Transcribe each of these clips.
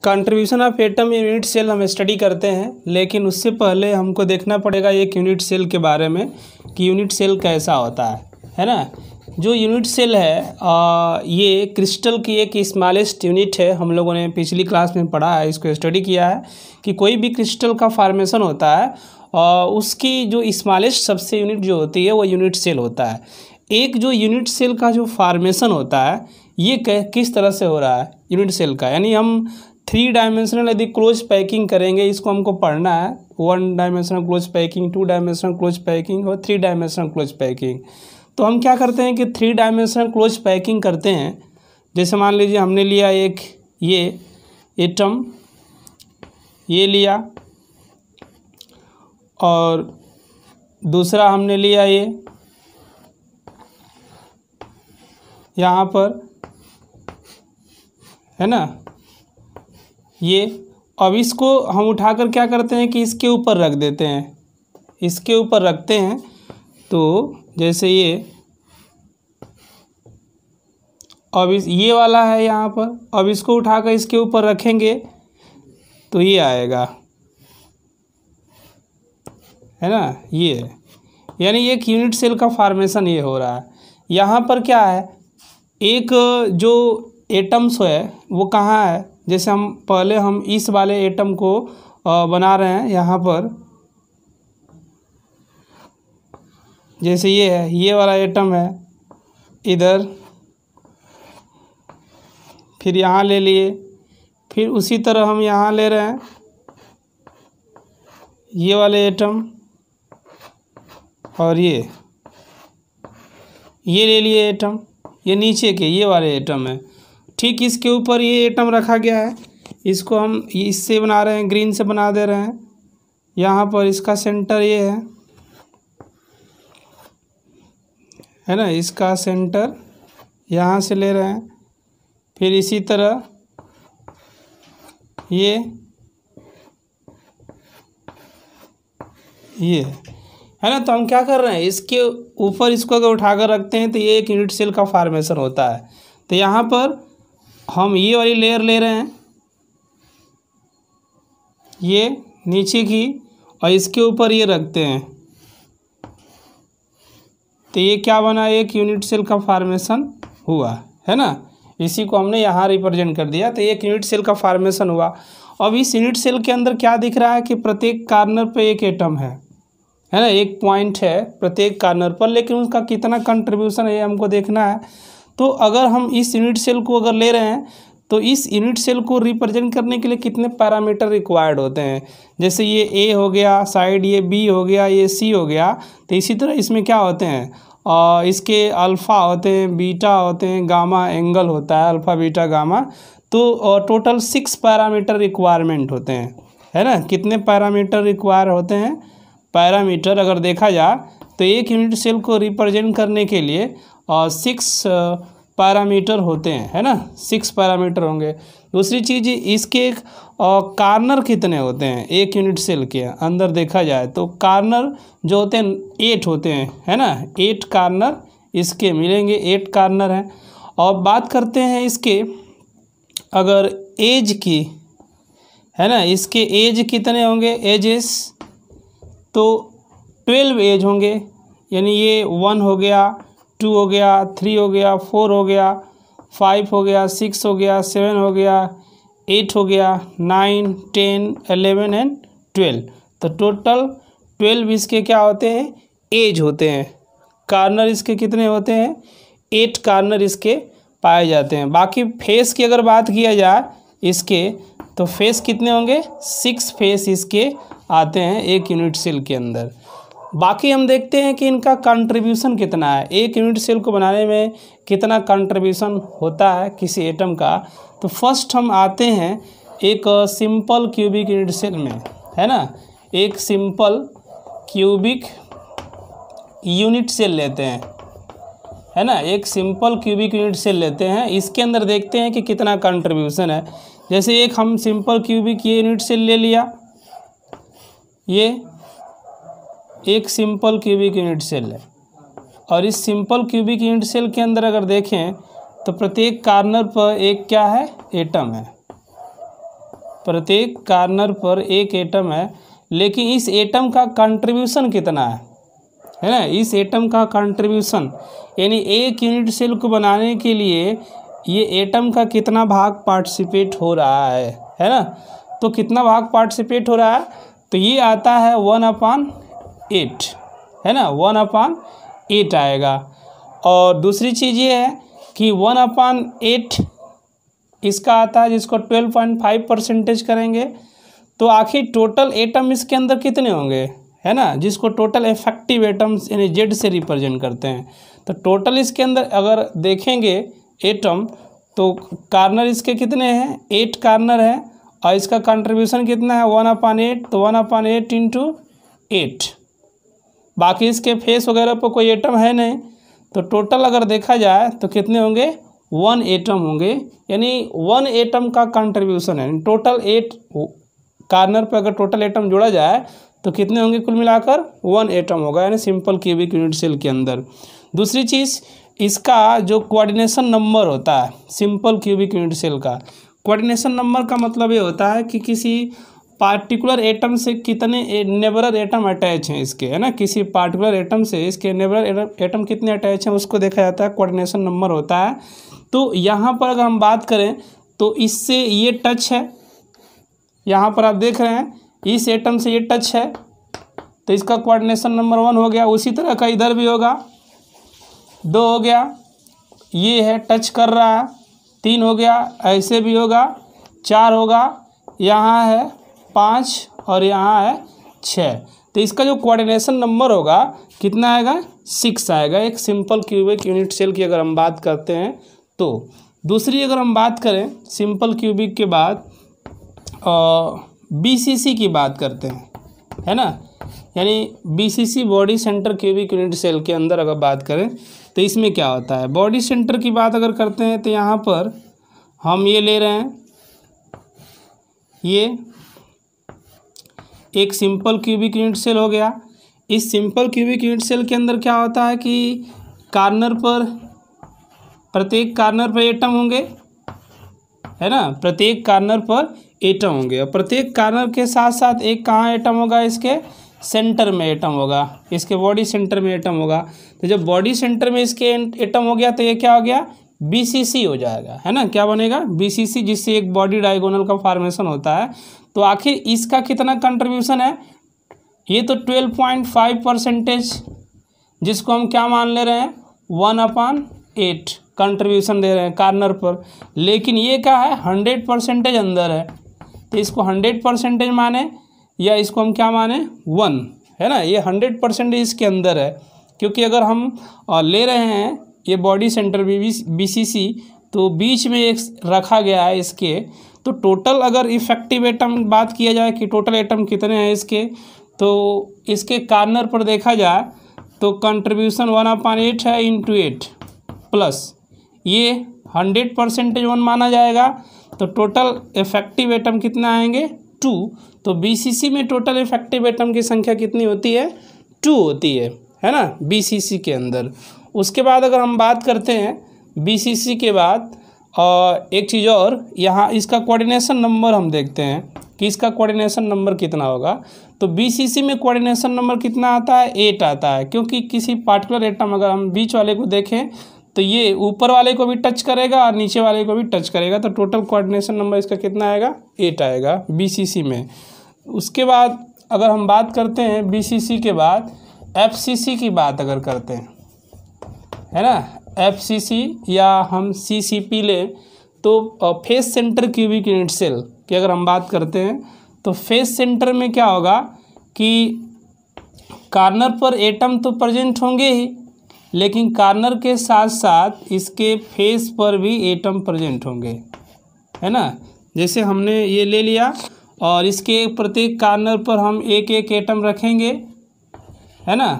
Contribution of atom in unit cell हम study करते हैं, लेकिन उससे पहले हमको देखना पड़ेगा एक यूनिट सेल के बारे में कि यूनिट सेल कैसा होता है ना। जो यूनिट सेल है ये क्रिस्टल की एक स्मॉलेस्ट यूनिट है। हम लोगों ने पिछली क्लास में पढ़ा है, इसको स्टडी किया है कि कोई भी क्रिस्टल का फॉर्मेशन होता है उसकी जो स्मॉलेस्ट सबसे यूनिट जो होती है वो यूनिट सेल होता है। एक जो यूनिट सेल का जो फॉर्मेशन होता है ये किस तरह से हो रहा है यूनिट सेल का, यानी हम 3 डायमेंशनल यदि क्लोज पैकिंग करेंगे, इसको हमको पढ़ना है 1 dimensional close packing, 2 dimensional close packing और 3 डायमेंशनल क्लोज पैकिंग। तो हम क्या करते हैं कि 3 डायमेंशनल क्लोज पैकिंग करते हैं। जैसे मान लीजिए हमने लिया एक ये एटम, ये लिया, और दूसरा हमने लिया ये यहाँ पर, है ना ये। अब इसको हम उठाकर क्या करते हैं कि इसके ऊपर रख देते हैं, इसके ऊपर रखते हैं। तो जैसे ये अब ये वाला है यहाँ पर, अब इसको उठाकर इसके ऊपर रखेंगे तो ये आएगा, है ना ये। यानी एक यूनिट सेल का फॉर्मेशन ये हो रहा है। यहाँ पर क्या है, एक जो एटम्स है वो कहाँ है, जैसे हम इस वाले एटम को बना रहे हैं यहाँ पर। जैसे ये है, ये वाला एटम है इधर, फिर यहाँ ले लिए, फिर उसी तरह हम यहाँ ले रहे हैं ये वाले एटम, और ये ले लिए एटम, ये नीचे के ये वाले एटम है। ठीक इसके ऊपर ये एटम रखा गया है, इसको हम इससे बना रहे हैं, ग्रीन से बना दे रहे हैं। यहाँ पर इसका सेंटर ये है ना, इसका सेंटर यहाँ से ले रहे हैं। फिर इसी तरह ये है ना। तो हम क्या कर रहे हैं, इसके ऊपर इसको अगर उठाकर रखते हैं तो ये एक यूनिट सेल का फॉर्मेशन होता है। तो यहाँ पर हम ये वाली लेयर ले रहे हैं, ये नीचे की, और इसके ऊपर ये रखते हैं, तो ये क्या बना, एक यूनिट सेल का फॉर्मेशन हुआ, है ना। इसी को हमने यहाँ रिप्रेजेंट कर दिया, तो एक यूनिट सेल का फॉर्मेशन हुआ। अब इस यूनिट सेल के अंदर क्या दिख रहा है कि प्रत्येक कॉर्नर पे एक एटम है ना, एक पॉइंट है प्रत्येक कॉर्नर पर, लेकिन उसका कितना कंट्रीब्यूशन है हमको देखना है। तो अगर हम इस यूनिट सेल को अगर ले रहे हैं तो इस यूनिट सेल को रिप्रेजेंट करने के लिए कितने पैरामीटर रिक्वायर्ड होते हैं। जैसे ये ए हो गया साइड, ये बी हो गया, ये सी हो गया। तो इसी तरह इसमें क्या होते हैं, इसके अल्फ़ा होते हैं, बीटा होते हैं, गामा एंगल होता है, अल्फ़ा बीटा गामा। तो टोटल 6 पैरामीटर रिक्वायरमेंट होते हैं, है ना। कितने पैरामीटर रिक्वायर होते हैं, पैरामीटर अगर देखा जाए तो एक यूनिट सेल को रिप्रेजेंट करने के लिए 6 पैरामीटर होते हैं, है ना, 6 पैरामीटर होंगे। दूसरी चीज़, इसके कॉर्नर कितने होते हैं एक यूनिट सेल के अंदर देखा जाए तो कॉर्नर जो होते हैं 8 होते हैं, है ना। 8 कॉर्नर इसके मिलेंगे, 8 कॉर्नर हैं। और बात करते हैं इसके अगर एज की, है ना, इसके एज कितने होंगे, एजेस तो 12 एज होंगे। यानी ये 1 हो गया, 2 हो गया, 3 हो गया, 4 हो गया, 5 हो गया, 6 हो गया, 7 हो गया, 8 हो गया, 9, 10, 11 एंड 12। तो टोटल 12 इसके क्या होते हैं, एज होते हैं। कॉर्नर इसके कितने होते हैं, 8 कॉर्नर इसके पाए जाते हैं। बाकी फेस की अगर बात किया जाए इसके, तो फेस कितने होंगे, 6 फेस इसके आते हैं एक यूनिट सेल के अंदर। बाकी हम देखते हैं कि इनका कंट्रीब्यूशन कितना है, एक यूनिट सेल को बनाने में कितना कंट्रीब्यूशन होता है किसी एटम का। तो फर्स्ट हम आते हैं एक सिंपल क्यूबिक यूनिट सेल में, है ना। एक सिंपल क्यूबिक यूनिट सेल लेते हैं, है ना, एक सिंपल क्यूबिक यूनिट सेल लेते हैं। इसके अंदर देखते हैं कि कितना कंट्रीब्यूशन है। जैसे एक हम सिंपल क्यूबिक ये यूनिट सेल ले लिया, ये एक सिंपल क्यूबिक यूनिट सेल है, और इस सिंपल क्यूबिक यूनिट सेल के अंदर अगर देखें तो प्रत्येक कॉर्नर पर एक क्या है, एटम है। प्रत्येक कार्नर पर एक एटम है, लेकिन इस एटम का कंट्रीब्यूशन कितना है ना, इस एटम का कंट्रीब्यूशन यानी एक यूनिट सेल को बनाने के लिए ये एटम का कितना भाग पार्टिसिपेट हो रहा है ना। तो कितना भाग पार्टिसिपेट हो रहा है, तो ये आता है 1/8 है ना, 1/8 आएगा। और दूसरी चीज़ ये है कि 1/8 इसका आता है, जिसको 12.5% करेंगे तो आखिर टोटल एटम इसके अंदर कितने होंगे, है ना, जिसको टोटल इफेक्टिव एटम्स यानी जेड से रिप्रेजेंट करते हैं। तो टोटल इसके अंदर अगर देखेंगे एटम, तो कार्नर इसके कितने हैं, 8 कार्नर है, और इसका कंट्रीब्यूशन कितना है 1/8, तो 1/8 × 8। बाकी इसके फेस वगैरह पर कोई एटम है नहीं, तो टोटल अगर देखा जाए तो कितने होंगे, 1 एटम होंगे, यानी 1 एटम का कंट्रीब्यूशन है। टोटल 8 कार्नर पर अगर टोटल एटम जोड़ा जाए तो कितने होंगे, कुल मिलाकर 1 एटम होगा, यानी सिंपल क्यूबिक यूनिट सेल के अंदर। दूसरी चीज़, इसका जो कोऑर्डिनेशन नंबर होता है सिंपल क्यूबिक यूनिट सेल का, कोऑर्डिनेशन नंबर का मतलब ये होता है कि किसी पार्टिकुलर एटम से कितने नेबरर एटम अटैच हैं इसके, है ना, किसी पार्टिकुलर एटम से इसके नेबरर एटम कितने अटैच हैं उसको देखा जाता है, कोऑर्डिनेशन नंबर होता है। तो यहाँ पर अगर हम बात करें तो इससे ये टच है, यहाँ पर आप देख रहे हैं इस एटम से ये टच है, तो इसका कोऑर्डिनेशन नंबर 1 हो गया। उसी तरह का इधर भी होगा, 2 हो गया, ये है टच कर रहा है, 3 हो गया, ऐसे भी होगा, 4 होगा, यहाँ है 5 और यहाँ है 6। तो इसका जो कोऑर्डिनेशन नंबर होगा कितना आएगा, 6 आएगा, एक सिंपल क्यूबिक यूनिट सेल की अगर हम बात करते हैं तो। दूसरी अगर हम बात करें सिंपल क्यूबिक के बाद BCC की बात करते हैं, है ना, यानी BCC body centre cubic unit cell के अंदर अगर बात करें तो इसमें क्या होता है। बॉडी सेंटर की बात अगर करते हैं तो यहाँ पर हम ये ले रहे हैं, ये एक सिंपल क्यूबिक यूनिट सेल हो गया। इस सिंपल क्यूबिक यूनिट सेल के अंदर क्या होता है कि कार्नर पर, प्रत्येक कार्नर पर एटम होंगे, है ना, प्रत्येक कार्नर पर एटम होंगे, और प्रत्येक कार्नर के साथ साथ एक कहाँ एटम होगा, इसके सेंटर में एटम होगा, इसके बॉडी सेंटर में एटम होगा। तो जब बॉडी सेंटर में इसके एटम हो गया तो ये क्या हो गया, BCC हो जाएगा, है ना, क्या बनेगा, BCC, जिससे एक बॉडी डायगोनल का फॉर्मेशन होता है। तो आखिर इसका कितना कंट्रीब्यूशन है, ये तो 12.5%, जिसको हम क्या मान ले रहे हैं 1/8 कंट्रीब्यूशन दे रहे हैं कार्नर पर, लेकिन ये क्या है 100% अंदर है, तो इसको 100% माने या इसको हम क्या माने 1, है ना, ये 100% इसके अंदर है। क्योंकि अगर हम ले रहे हैं ये बॉडी सेंटर BCC, तो बीच में एक रखा गया है इसके, तो टोटल अगर इफेक्टिव एटम बात किया जाए कि टोटल एटम कितने हैं इसके, तो इसके कार्नर पर देखा जाए तो कंट्रीब्यूशन 1/8 है × 8 प्लस ये 100% 1 माना जाएगा, तो टोटल इफेक्टिव एटम कितना आएंगे 2। तो BCC में टोटल इफेक्टिव एटम की संख्या कितनी होती है, 2 होती है ना, BCC के अंदर। उसके बाद अगर हम बात करते हैं BCC के बाद एक चीज़ और, यहाँ इसका कोऑर्डिनेशन नंबर हम देखते हैं कि इसका कोऑर्डिनेशन नंबर कितना होगा। तो BCC में कोऑर्डिनेशन नंबर कितना आता है, 8 आता है, क्योंकि किसी पार्टिकुलर एटम अगर हम बीच वाले को देखें तो ये ऊपर वाले को भी टच करेगा और नीचे वाले को भी टच करेगा, तो टोटल कोऑर्डिनेशन नंबर इसका कितना आएगा, 8 आएगा BCC में। उसके बाद अगर हम बात करते हैं BCC के बाद FCC की बात अगर करते हैं, है ना, FCC या हम CCP लें, तो face centre cubic unit cell की अगर हम बात करते हैं तो फेस सेंटर में क्या होगा कि कार्नर पर एटम तो प्रेजेंट होंगे ही, लेकिन कार्नर के साथ साथ इसके फेस पर भी एटम प्रेजेंट होंगे, है ना। जैसे हमने ये ले लिया और इसके प्रत्येक कार्नर पर हम एक एक एटम रखेंगे, है ना,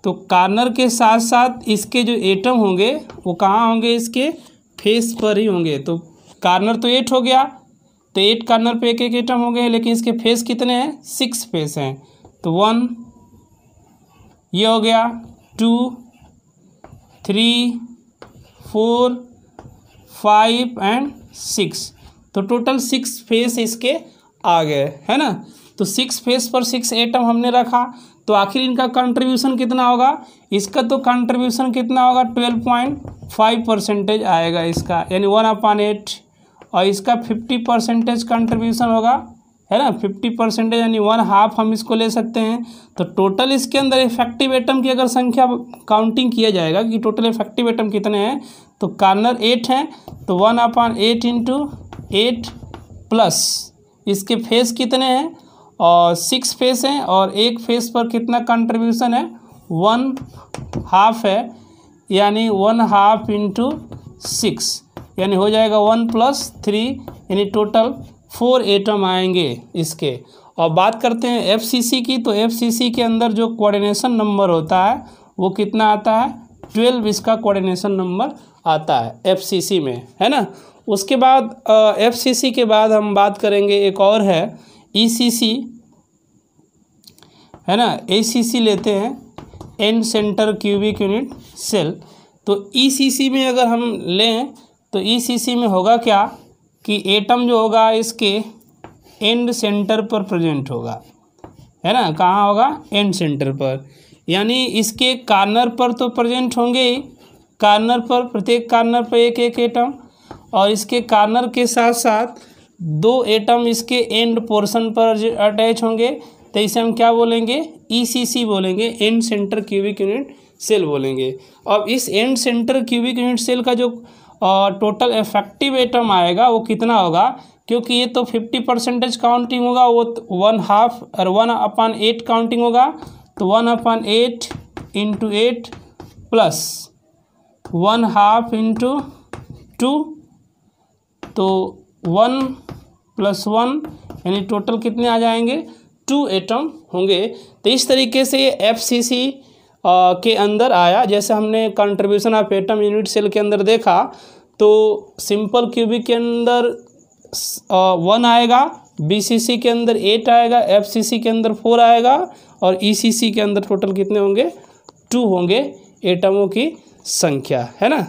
तो कार्नर के साथ साथ इसके जो एटम होंगे वो कहाँ होंगे, इसके फेस पर ही होंगे। तो कार्नर तो 8 हो गया, तो 8 कार्नर पे एक एक एटम हो गए, लेकिन इसके फेस कितने हैं, 6 फेस हैं। तो 1 ये हो गया, 2 3 4 5 एंड 6। तो टोटल 6 फेस इसके आ गए, है ना। तो 6 फेस पर 6 एटम हमने रखा, तो आखिर इनका कंट्रीब्यूशन कितना होगा, इसका तो कंट्रीब्यूशन कितना होगा 12.5% आएगा इसका, यानी 1/8, और इसका 50% कंट्रीब्यूशन होगा, है ना। 50% यानी 1/2 हम इसको ले सकते हैं। तो टोटल इसके अंदर इफेक्टिव एटम की अगर संख्या काउंटिंग किया जाएगा कि टोटल इफेक्टिव एटम कितने हैं, तो कार्नर 8 हैं, तो 1/8 × 8 प्लस इसके फेस कितने हैं, और 6 फेस हैं, और एक फेस पर कितना कंट्रीब्यूशन है 1/2 है, यानी 1/2 × 6, यानी हो जाएगा 1 + 3, यानी टोटल 4 एटम आएंगे इसके। और बात करते हैं FCC की, तो FCC के अंदर जो कोऑर्डिनेशन नंबर होता है वो कितना आता है 12 इसका कोऑर्डिनेशन नंबर आता है FCC में, है ना। उसके बाद FCC के बाद हम बात करेंगे, एक और है ECC, है ना। ACC लेते हैं, end centre cubic unit cell. तो ECC में अगर हम लें तो ECC में होगा क्या कि एटम जो होगा इसके एंड सेंटर पर प्रेजेंट होगा, है ना। कहाँ होगा, एंड सेंटर पर, यानी इसके कार्नर पर तो प्रेजेंट होंगे ही, कार्नर पर, प्रत्येक कार्नर पर एक एक एटम, और इसके कार्नर के साथ साथ 2 एटम इसके एंड पोर्शन पर अटैच होंगे, तो इसे हम क्या बोलेंगे ECC बोलेंगे, end centre cubic unit cell बोलेंगे। अब इस end centre cubic unit cell का जो टोटल इफेक्टिव एटम आएगा वो कितना होगा, क्योंकि ये तो 50% काउंटिंग होगा, वो 1/2 और 1/8 काउंटिंग होगा, तो 1/8 × 8 प्लस 1/2 × 2, तो 1 + 1 यानी टोटल कितने आ जाएंगे 2 एटम होंगे। तो इस तरीके से ये FCC के अंदर आया। जैसे हमने contribution of atom unit cell के अंदर देखा, तो सिंपल क्यूबिक के अंदर 1 आएगा, BCC के अंदर 8 आएगा, FCC के अंदर 4 आएगा, और ECC के अंदर टोटल कितने होंगे 2 होंगे एटमों की संख्या, है ना।